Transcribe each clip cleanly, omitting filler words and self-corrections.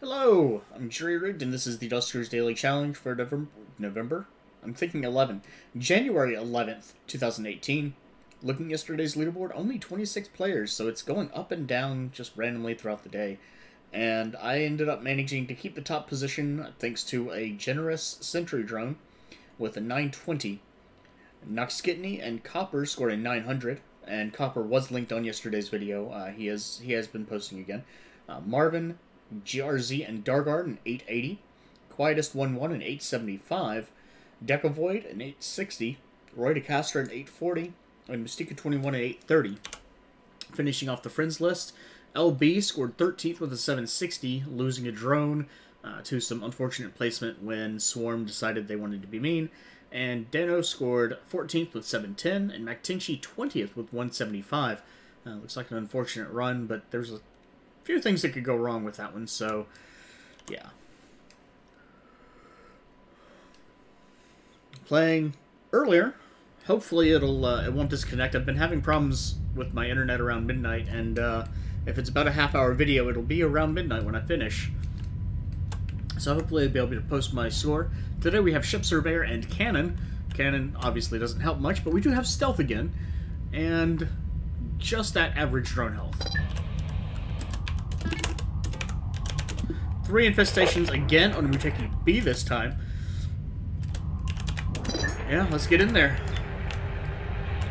Hello, I'm Jerry Rigged, and this is the Duster's Daily Challenge for November? I'm thinking 11. January 11th, 2018. Looking at yesterday's leaderboard, only 26 players, so it's going up and down just randomly throughout the day. And I ended up managing to keep the top position thanks to a generous sentry drone with a 920. Noxkitney and Copper scored a 900, and Copper was linked on yesterday's video. He has been posting again. Marvin, GRZ, and Dargard an 880. Quietest 1-1 an 875. Decavoid an 860. Roy DeCastro an 840. And Mystica 21 an 830. Finishing off the friends list, LB scored 13th with a 760, losing a drone to some unfortunate placement when Swarm decided they wanted to be mean. And Dano scored 14th with 710, and MacTinchi 20th with 175. Looks like an unfortunate run, but there's a few things that could go wrong with that one, so yeah. Playing earlier. Hopefully it won't disconnect. I've been having problems with my internet around midnight, and if it's about a half-hour video, it'll be around midnight when I finish. So hopefully I'll be able to post my score. Today we have Ship Surveyor and Cannon. Cannon obviously doesn't help much, but we do have Stealth again, and just that average drone health. 3 infestations again. Oh, we're taking B this time. Yeah, let's get in there.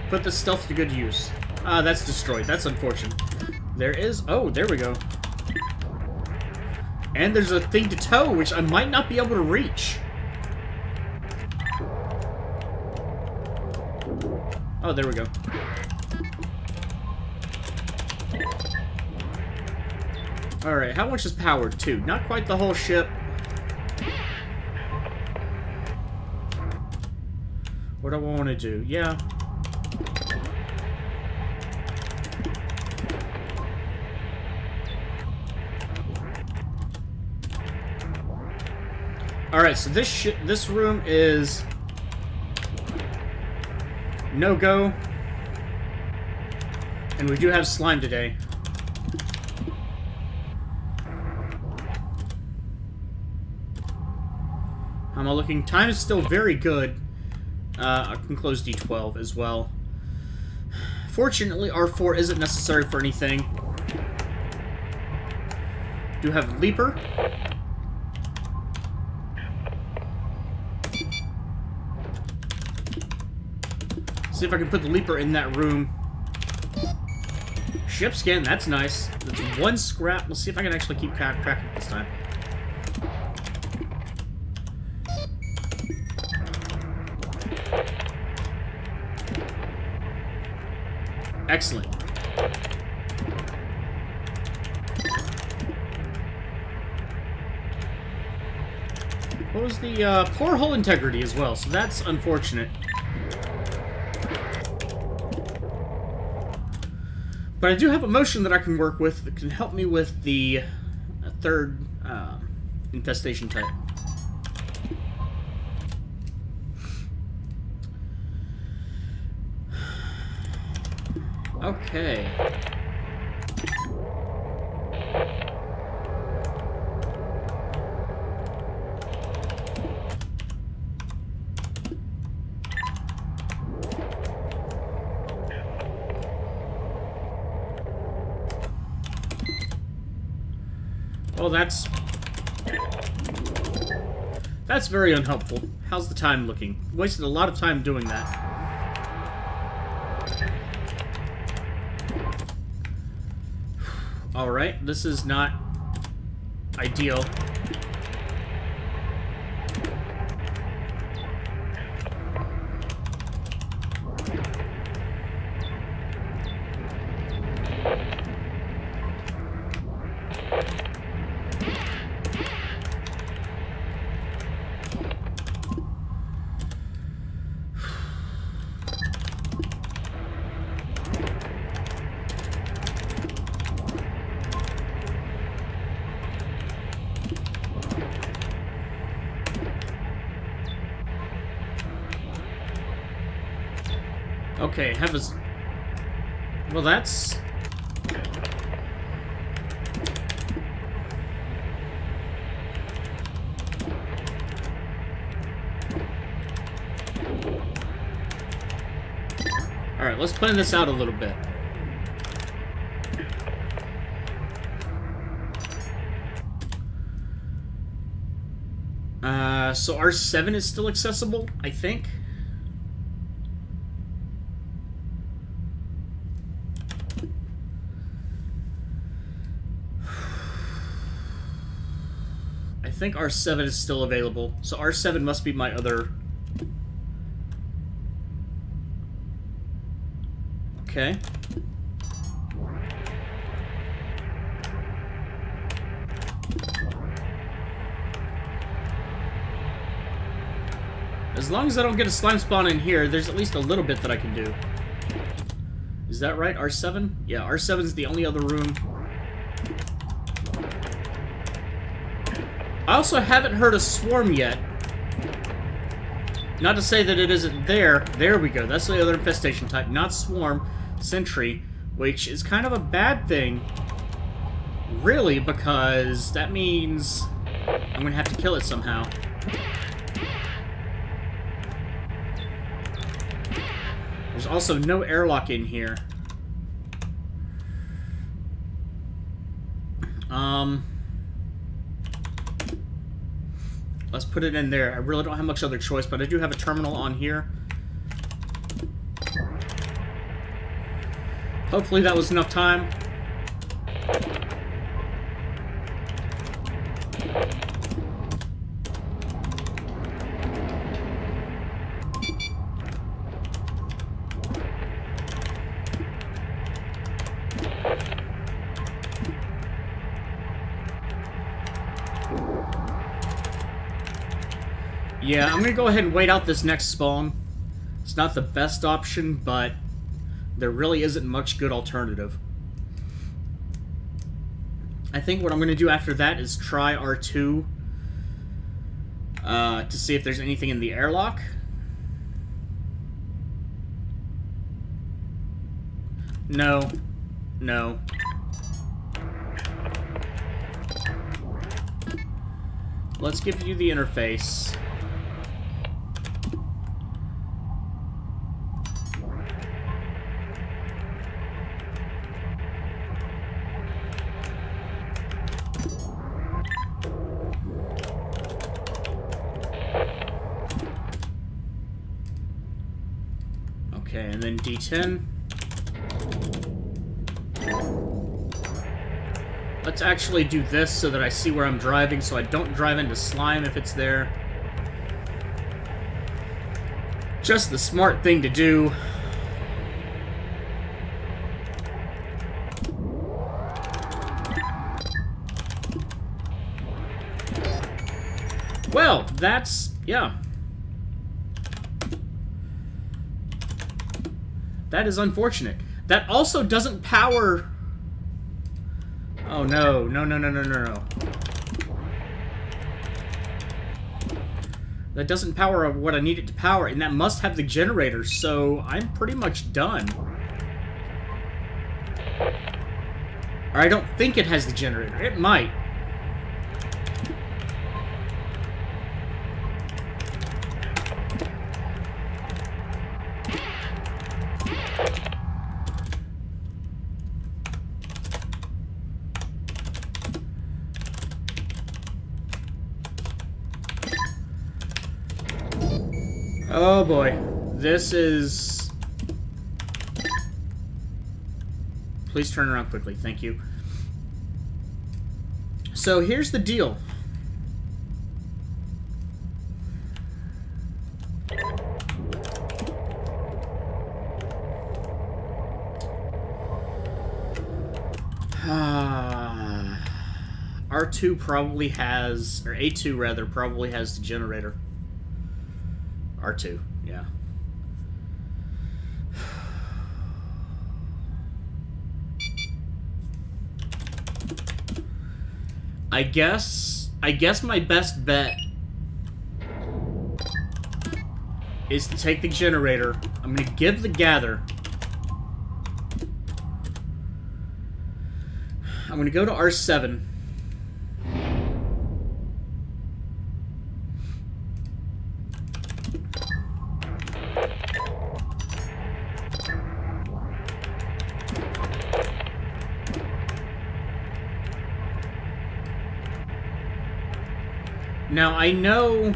Put the stealth to good use. Ah, that's destroyed. That's unfortunate. There is... Oh, there we go. And there's a thing to tow, which I might not be able to reach. Oh, there we go. Alright, how much is powered to? Not quite the whole ship. What do I want to do? Yeah. Alright, so this room is no-go. And we do have slime today. How am I looking? Time is still very good. I can close D12 as well. Fortunately, R4 isn't necessary for anything. Do have Leaper. See if I can put the Leaper in that room. Ship scan, that's nice. That's 1 scrap. Let's see if I can actually keep track of it this time. Excellent. What was the poor hull integrity as well, so that's unfortunate. But I do have a motion that I can work with that can help me with the third infestation type. Okay. Well, that's very unhelpful. How's the time looking? Wasted a lot of time doing that. Alright, this is not ideal. Okay, have a... Well, that's... Alright, let's plan this out a little bit. So R7 is still accessible, I think. I think R7 is still available. So R7 must be my other... Okay. As long as I don't get a slime spawn in here, there's at least a little bit that I can do. Is that right? R7? Yeah, R7 is the only other room. I also haven't heard a swarm yet. Not to say that it isn't there. There we go. That's the other infestation type. Not swarm, sentry, which is kind of a bad thing. Really, because that means I'm going to have to kill it somehow. There's also no airlock in here. Let's put it in there. I really don't have much other choice, but I do have a terminal on here. Hopefully that was enough time. Yeah, I'm gonna go ahead and wait out this next spawn. It's not the best option, but there really isn't much good alternative. I think what I'm gonna do after that is try R2 to see if there's anything in the airlock. No. No. Let's give you the interface. Okay, and then D10. Let's actually do this so that I see where I'm driving, so I don't drive into slime if it's there. Just the smart thing to do. Well, that's... yeah. That is unfortunate. That also doesn't power... Oh, no. No, no, no, no, no, no. That doesn't power what I need it to power, and that must have the generator, so I'm pretty much done. Or I don't think it has the generator. It might. Oh boy, this is... Please turn around quickly, thank you. So here's the deal. R2 probably has, or A2 rather, probably has the generator. R2, yeah. I guess my best bet is to take the generator. I'm gonna give the gather. I'm gonna go to R7. Now, I know...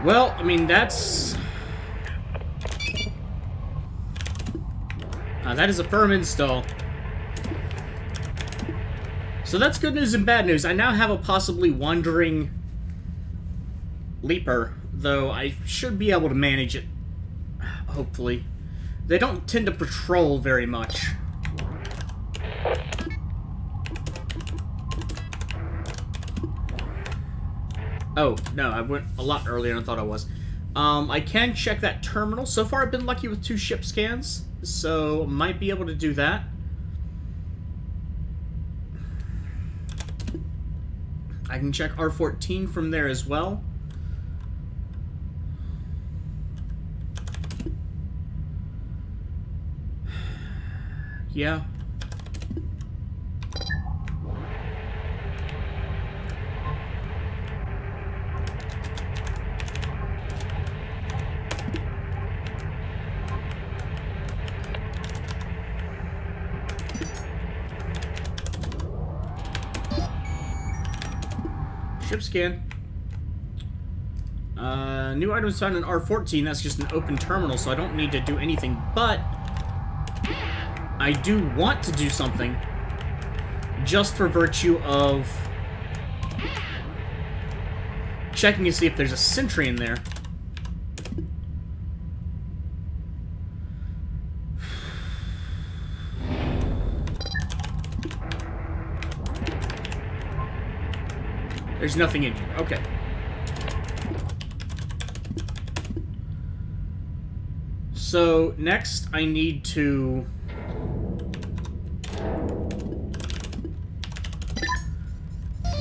Well, I mean, that's... that is a firm install. So that's good news and bad news. I now have a possibly wandering Leaper, though I should be able to manage it, hopefully. They don't tend to patrol very much. Oh, no, I went a lot earlier than I thought I was. I can check that terminal. So far, I've been lucky with 2 ship scans, so might be able to do that. I can check R14 from there as well. Yeah. Ship scan. New items found in R14. That's just an open terminal, so I don't need to do anything, but I do want to do something just for virtue of checking to see if there's a sentry in there. There's nothing in here. Okay. So, next I need to...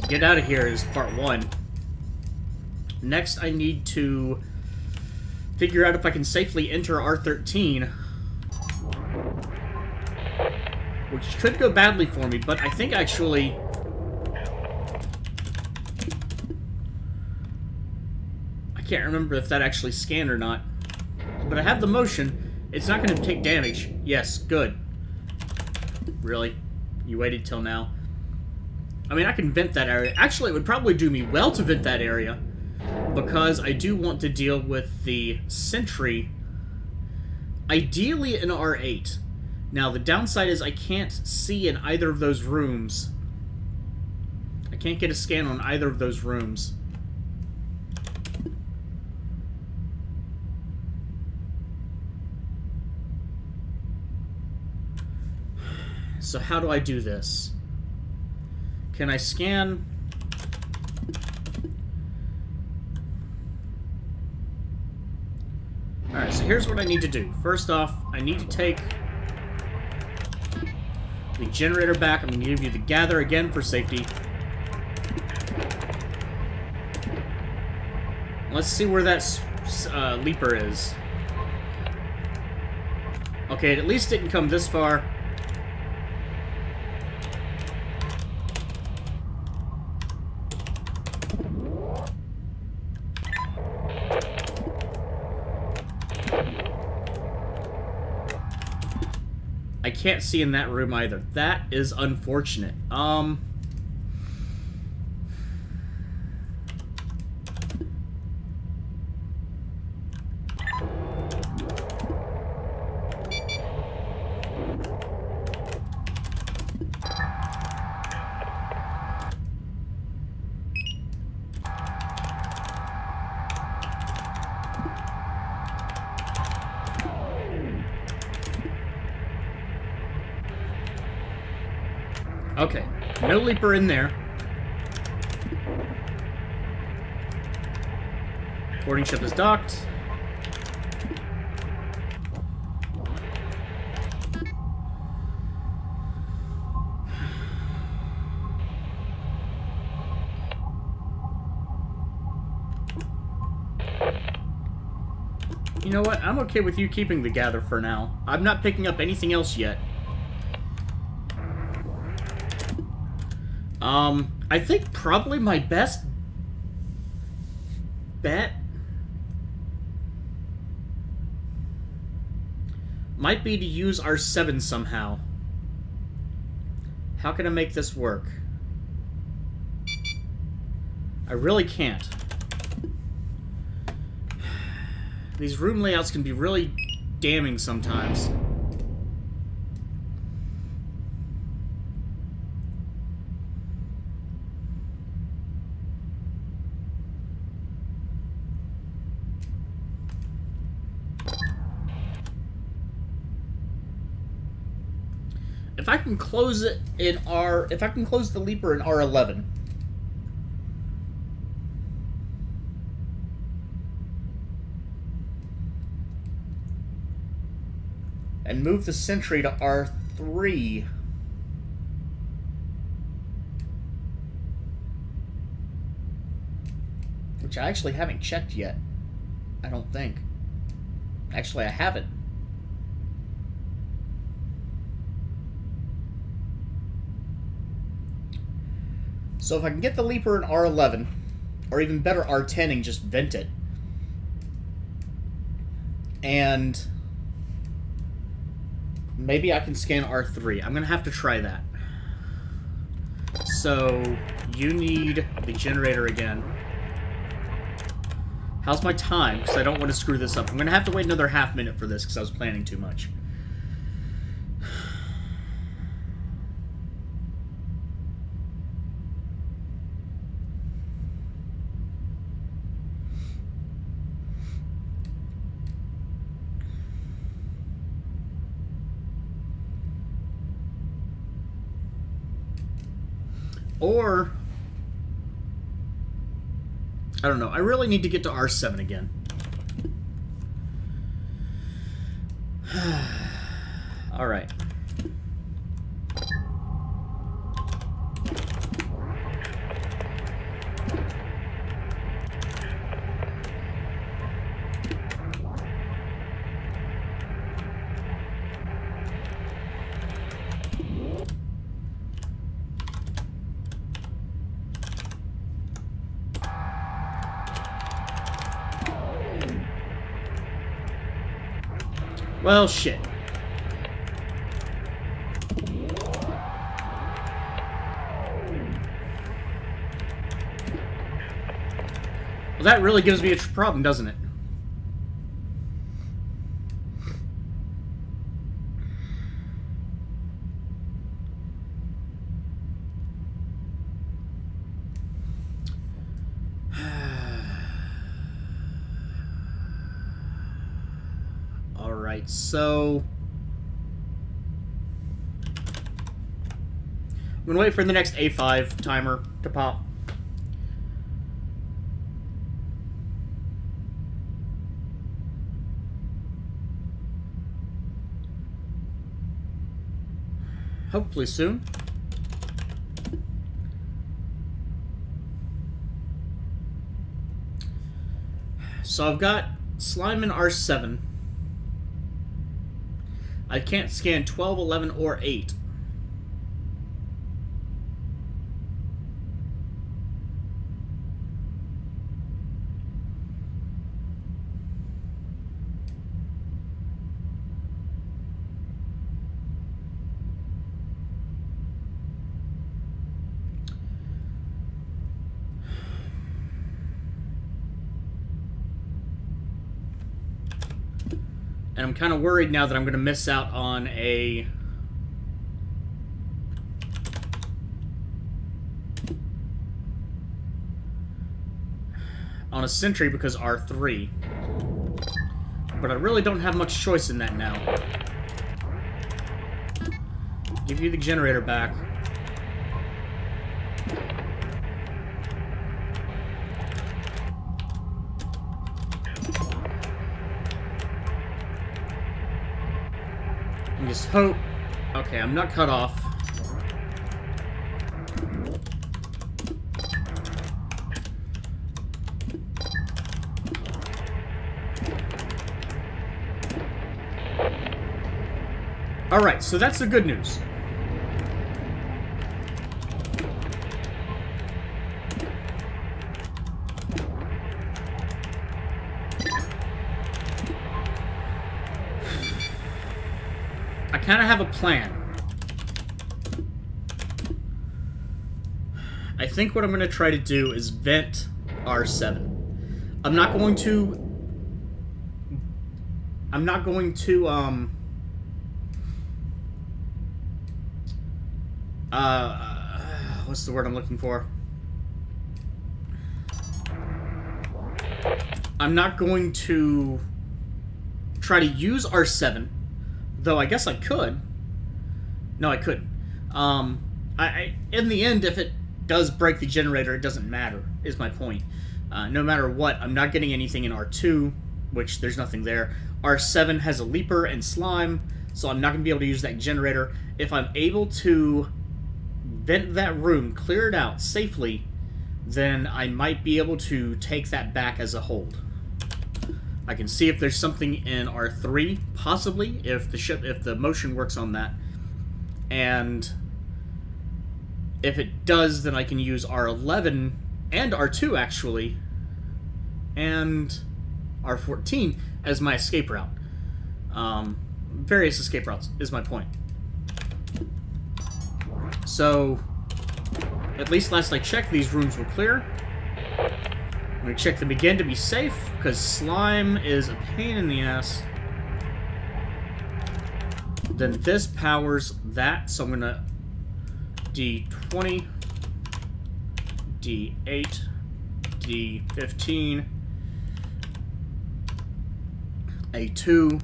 get out of here is part 1. Next I need to figure out if I can safely enter R13. Which could go badly for me, but I think actually... I can't remember if that actually scanned or not. But I have the motion. It's not going to take damage. Yes, good. Really? You waited till now? I mean, I can vent that area. Actually, it would probably do me well to vent that area, because I do want to deal with the sentry, ideally in R8. Now, the downside is I can't see in either of those rooms. I can't get a scan on either of those rooms. So how do I do this? Can I scan? Alright, so here's what I need to do. First off, I need to take the generator back. I'm going to give you the gather again for safety. Let's see where that Leaper is. Okay, it at least didn't come this far. I can't see in that room either. That is unfortunate. Okay, no Leaper in there. Boarding ship is docked. You know what? I'm okay with you keeping the gather for now. I'm not picking up anything else yet. I think probably my best bet might be to use R7 somehow. How can I make this work? I really can't. These room layouts can be really damning sometimes. If I can close it in if I can close the Leaper in R11. And move the Sentry to R3. Which I actually haven't checked yet. I don't think. Actually, I haven't. So if I can get the Leaper in R11, or even better, R10 and just vent it. And maybe I can scan R3. I'm going to have to try that. So you need the generator again. How's my time? Because I don't want to screw this up. I'm going to have to wait another half minute for this because I was planning too much. Or, I don't know. I really need to get to R7 again. All right. Well, shit. Well, that really gives me a problem, doesn't it? So I'm gonna wait for the next A5 timer to pop. Hopefully soon. So I've got Slime in R7. I can't scan 12, 11, or 8. And I'm kind of worried now that I'm going to miss out on a Sentry because R3. But I really don't have much choice in that now. Give you the generator back. And just hope... Okay, I'm not cut off. Alright, so that's the good news. I kind of have a plan. I think what I'm going to try to do is vent R7. I'm not going to, what's the word I'm looking for? I'm not going to try to use R7, though I guess I could. No, I couldn't. In the end, if it does break the generator, it doesn't matter, is my point. No matter what, I'm not getting anything in R2, which there's nothing there. R7 has a leaper and slime, so I'm not going to be able to use that generator. If I'm able to vent that room, clear it out safely, then I might be able to take that back as a hold. I can see if there's something in R3, possibly, if the motion works on that. And if it does, then I can use R11 and R2, actually, and R14 as my escape route. Various escape routes is my point. So, at least last I checked, these rooms were clear. I'm going to check them again to be safe, because slime is a pain in the ass. Then this powers that, so I'm going to D20, D8, D15, A2,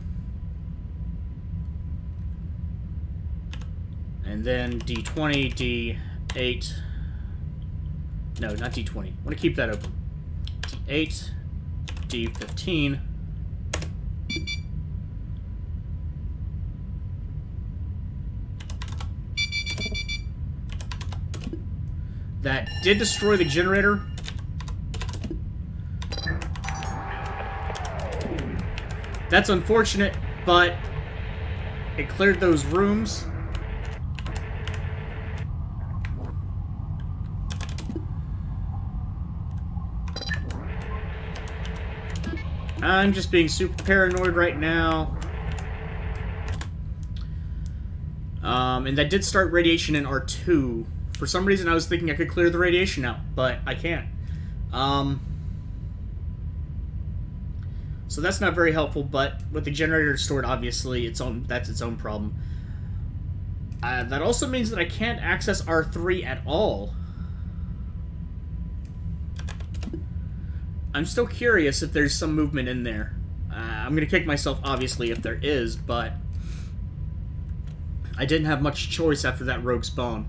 and then D20, D8, no, not D20, I want to keep that open, D8, D15, that did destroy the generator. That's unfortunate, but it cleared those rooms. I'm just being super paranoid right now. And that did start radiation in R2. For some reason, I was thinking I could clear the radiation out, but I can't. So that's not very helpful, but with the generator stored, obviously, that's its own problem. That also means that I can't access R3 at all. I'm still curious if there's some movement in there. I'm going to kick myself, obviously, if there is, but I didn't have much choice after that rogue spawn.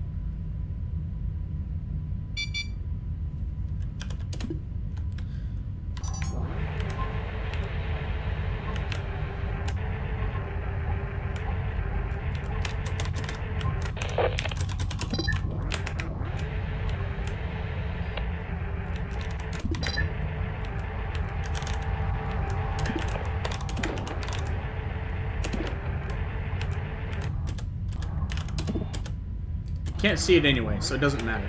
Can't see it anyway, so it doesn't matter.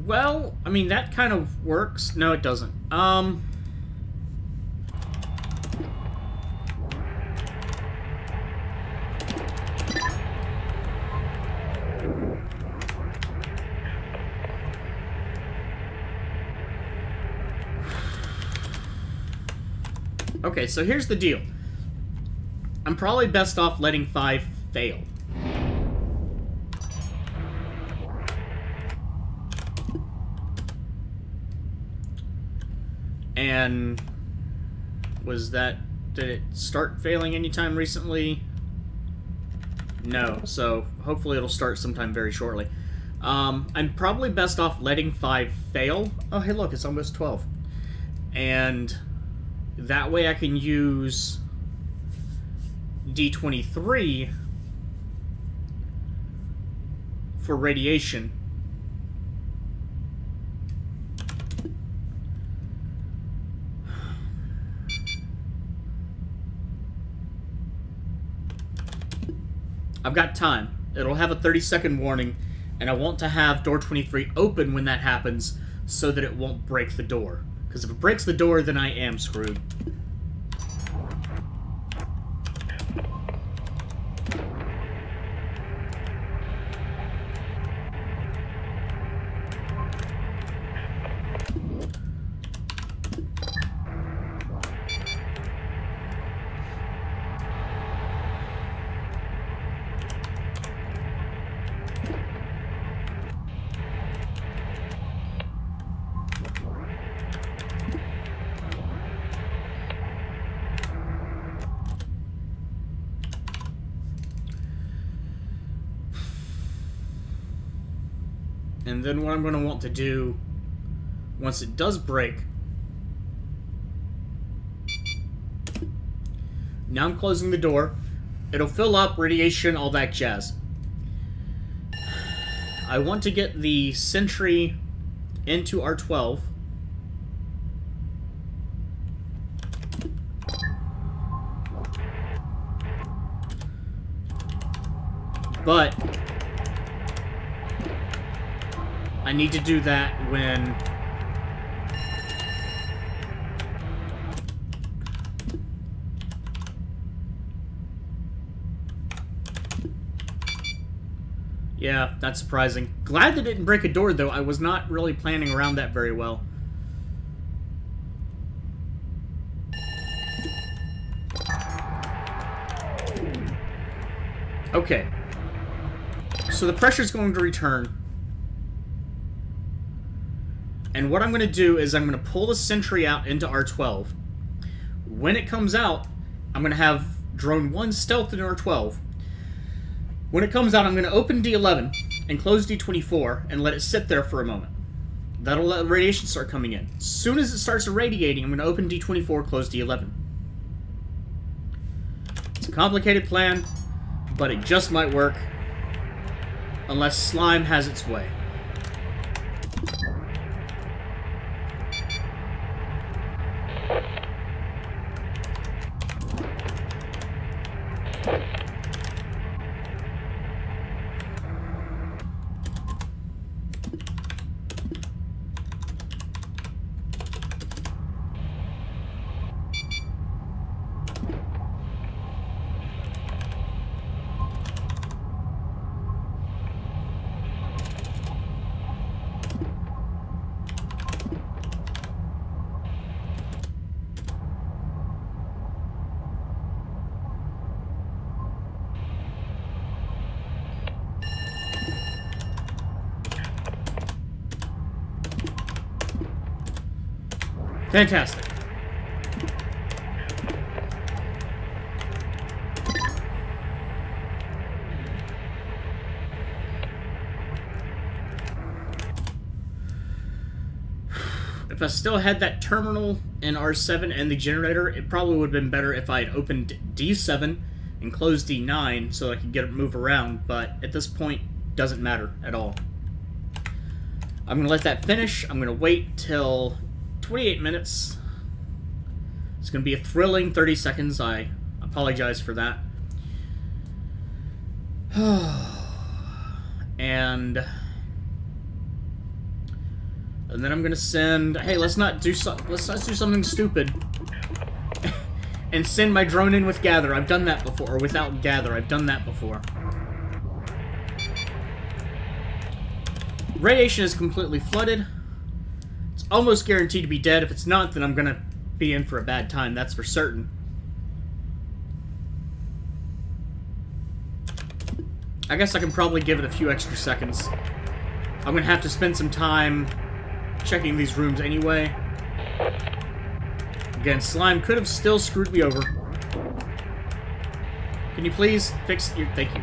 Well, I mean, that kind of works. No, it doesn't. Okay, so here's the deal. I'm probably best off letting 5 fail. And did it start failing anytime recently? No, so hopefully it'll start sometime very shortly. I'm probably best off letting 5 fail. Oh, hey look, it's almost 12. And that way I can use D23 for radiation. I've got time. It'll have a 30-second warning, and I want to have door 23 open when that happens so that it won't break the door. Because if it breaks the door, then I am screwed. And then what I'm going to want to do, once it does break, now I'm closing the door. It'll fill up, radiation, all that jazz. I want to get the sentry into R12. But I need to do that when yeah, that's surprising. Glad that it didn't break a door, though. I was not really planning around that very well. Okay. So the pressure's going to return. And what I'm going to do is I'm going to pull the sentry out into R12. When it comes out, I'm going to have drone 1 stealth in R12. When it comes out, I'm going to open D11 and close D24 and let it sit there for a moment. That'll let radiation start coming in. As soon as it starts irradiating, I'm going to open D24, close D11. It's a complicated plan, but it just might work. Unless Slime has its way. Fantastic. If I still had that terminal in R7 and the generator, it probably would have been better if I had opened D7 and closed D9 so I could get it move around, but at this point, doesn't matter at all. I'm going to let that finish. I'm going to wait till 28 minutes. It's going to be a thrilling 30 seconds. I apologize for that. And then I'm going to send... Hey, let's not do something stupid. And send my drone in with Gather. I've done that before. Or without Gather. I've done that before. Radiation is completely flooded. It's almost guaranteed to be dead. If it's not, then I'm going to be in for a bad time. That's for certain. I guess I can probably give it a few extra seconds. I'm going to have to spend some time checking these rooms anyway. Again, Slime could have still screwed me over. Can you please fix your... Thank you.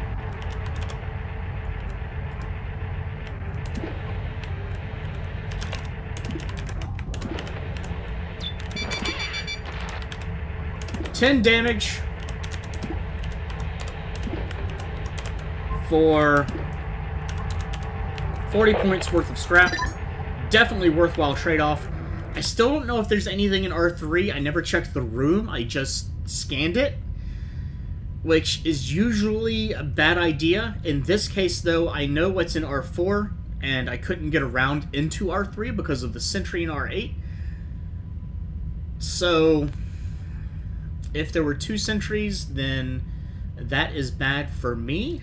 $10 damage for 40 points worth of scrap. Definitely worthwhile trade-off. I still don't know if there's anything in R3. I never checked the room. I just scanned it. which is usually a bad idea. In this case, though, I know what's in R4, and I couldn't get around into R3 because of the sentry in R8. So, if there were 2 sentries, then that is bad for me,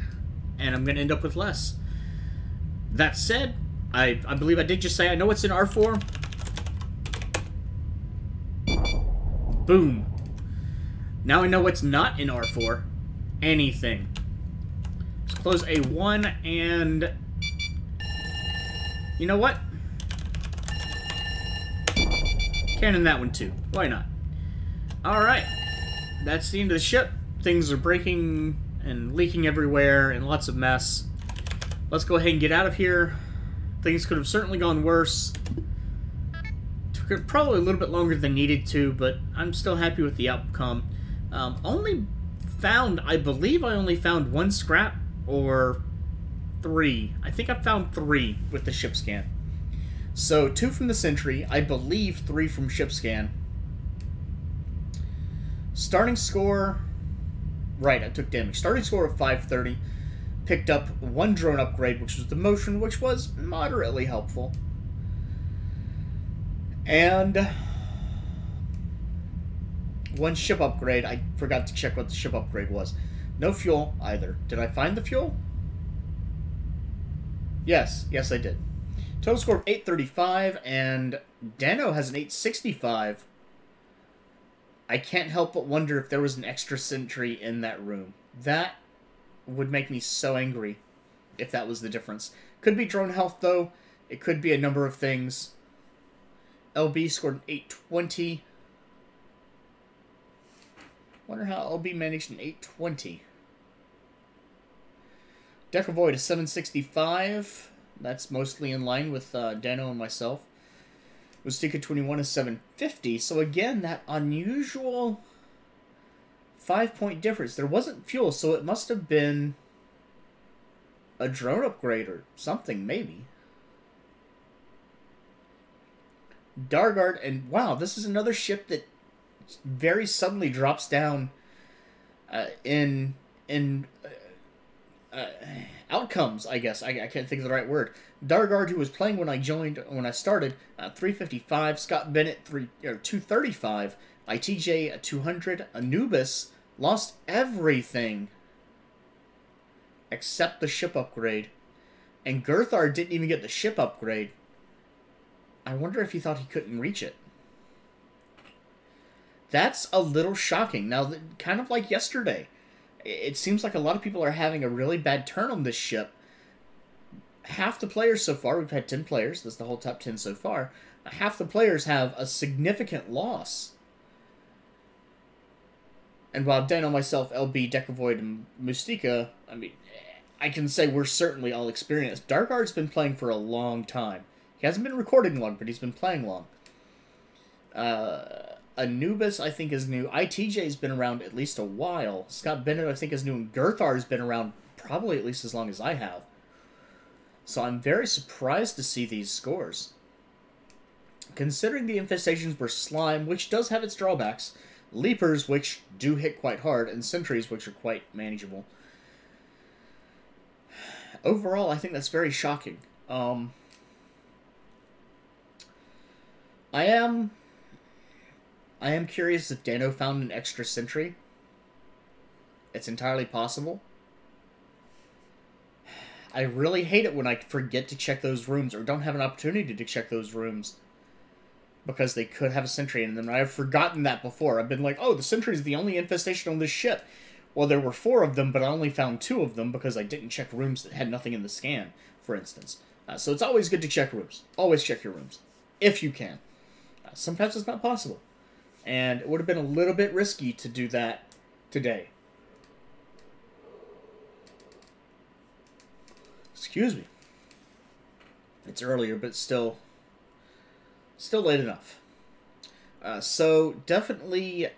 and I'm going to end up with less. That said, I believe I did just say I know what's in R4. Boom. Now I know what's not in R4. Anything. Let's close A1 and... You know what? Cannon that one too. Why not? Alright. That's the end of the ship. Things are breaking and leaking everywhere and lots of mess. Let's go ahead and get out of here. Things could have certainly gone worse. Took it probably a little bit longer than needed to, but I'm still happy with the outcome. I believe I only found 1 scrap, or 3. I think I found 3 with the ship scan. So 2 from the sentry, I believe 3 from ship scan. Starting score, right, I took damage. Starting score of 530. Picked up 1 drone upgrade, which was the motion, which was moderately helpful. And 1 ship upgrade. I forgot to check what the ship upgrade was. No fuel either. Did I find the fuel? Yes. Yes, I did. Total score of 835, and Dano has an 865. I can't help but wonder if there was an extra sentry in that room. That would make me so angry if that was the difference. Could be drone health, though. It could be a number of things. LB scored an 820. Wonder how LB managed an 820. Decavoid is 765. That's mostly in line with Dano and myself. Mustika 21 is 750. So again, that unusual 5-point difference. There wasn't fuel, so it must have been a drone upgrade or something, maybe. Dargard, and wow, this is another ship that very suddenly drops down in outcomes, I guess. I can't think of the right word. Dargard, who was playing when I started, 355. Scott Bennett, 235. ITJ, 200. Anubis lost everything except the ship upgrade. And Gerthard didn't even get the ship upgrade. I wonder if he thought he couldn't reach it. That's a little shocking. Now, kind of like yesterday, it seems like a lot of people are having a really bad turn on this ship. Half the players so far, we've had 10 players, that's the whole top 10 so far, half the players have a significant loss. And while Dano, myself, LB, Decavoid, and Mustika, I mean, I can say we're certainly all experienced. Darkguard's been playing for a long time. He hasn't been recording long, but he's been playing long. Anubis, I think, is new. ITJ's been around at least a while. Scott Bennett, I think, is new. And Gerthar's been around probably at least as long as I have. So I'm very surprised to see these scores. Considering the infestations were slime, which does have its drawbacks, leapers, which do hit quite hard, and sentries, which are quite manageable. Overall, I think that's very shocking. I am curious if Dano found an extra sentry. It's entirely possible. I really hate it when I forget to check those rooms or don't have an opportunity to check those rooms because they could have a sentry in them. I've forgotten that before. I've been like, oh, the sentry is the only infestation on this ship. Well, there were 4 of them, but I only found 2 of them because I didn't check rooms that had nothing in the scan, for instance. So it's always good to check rooms. Always check your rooms, if you can. Sometimes it's not possible. And it would have been a little bit risky to do that today. Excuse me. It's earlier, but still late enough. So definitely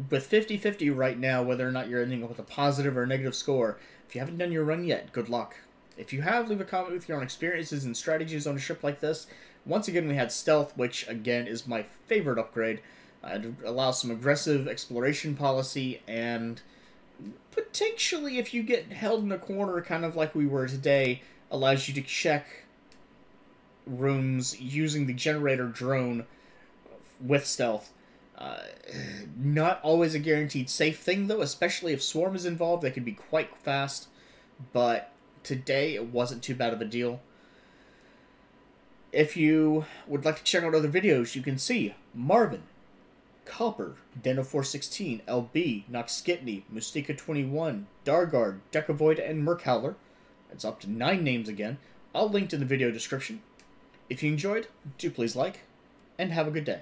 with 50-50 right now, whether or not you're ending up with a positive or a negative score, if you haven't done your run yet, good luck. If you have, leave a comment with your own experiences and strategies on a ship like this. Once again, we had Stealth, which again is my favorite upgrade. It allows some aggressive exploration policy and Potentially, if you get held in a corner, kind of like we were today, allows you to check rooms using the generator drone with stealth. Uh, Not always a guaranteed safe thing, though, especially if Swarm is involved. They can be quite fast, but today it wasn't too bad of a deal. If you would like to check out other videos, you can see Marvin, Copper, Deno416, LB, Noxkitney, Mustika21, Dargard, Decavoid, and Merkhowler. It's up to 9 names again. I'll link in the video description. If you enjoyed, do please like, and have a good day.